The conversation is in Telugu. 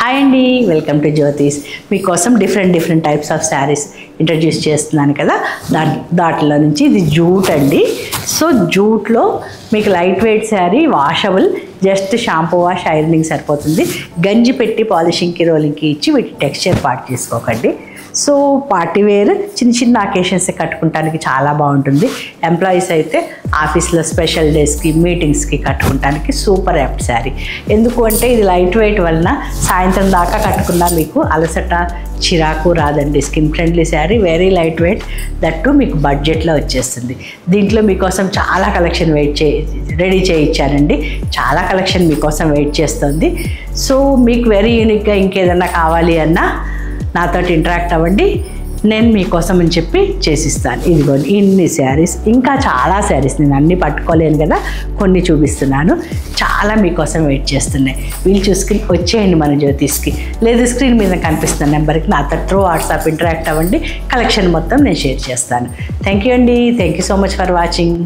హాయ్ అండి, వెల్కమ్ టు జ్యోతిస్. మీకోసం different types of saris introduce చేస్తున్నాను కదా. దాంట్లో నుంచి ఇది జూట్ అండి. సో జూట్లో మీకు light weight sari, washable, just shampoo wash ironing సరిపోతుంది. గంజి పెట్టి పాలిషింగ్కి రోలింగ్కి ఇచ్చి వీటి టెక్స్చర్ పార్ట్ చేసుకోకండి. సో పార్టీ వేర్ చిన్న అకేషన్స్ కట్టుకుంటానికి చాలా బాగుంటుంది. ఎంప్లాయీస్ అయితే ఆఫీస్లో స్పెషల్ డేస్కి మీటింగ్స్కి కట్టుకుంటానికి సూపర్ యాప్ట్ శారీ. ఎందుకు అంటే ఇది లైట్ వెయిట్ వలన సాయంత్రం దాకా కట్టుకున్నా మీకు అలసట చిరాకు రాదండి. Skin friendly sari, very light weight, that మీకు బడ్జెట్లో వచ్చేస్తుంది. దీంట్లో మీకోసం చాలా కలెక్షన్ రెడీ చేయించానండి. చాలా కలెక్షన్ మీకోసం వెయిట్ చేస్తుంది. సో మీకు వెరీ యూనిక్గా ఇంకేదన్నా కావాలి అన్నా నాతో ఇంటరాక్ట్ అవ్వండి, నేను మీకోసం అని చెప్పి చేసిస్తాను. ఇదిగోండి ఇన్ని శారీస్, ఇంకా చాలా శారీస్, నేను అన్నీ పట్టుకోలేను కదా, కొన్ని చూపిస్తున్నాను. చాలా మీకోసం వెయిట్ చేస్తున్నాయి. వీళ్ళు చూసుకుని వచ్చేయండి మన జ్యోతిష్కి, లేదు స్క్రీన్ మీద కనిపిస్తున్న నెంబర్కి నాతో త్రూ వాట్సాప్ ఇంటరాక్ట్ అవ్వండి. కలెక్షన్ మొత్తం నేను షేర్ చేస్తాను. థ్యాంక్ యూ అండి, thank you so much for watching.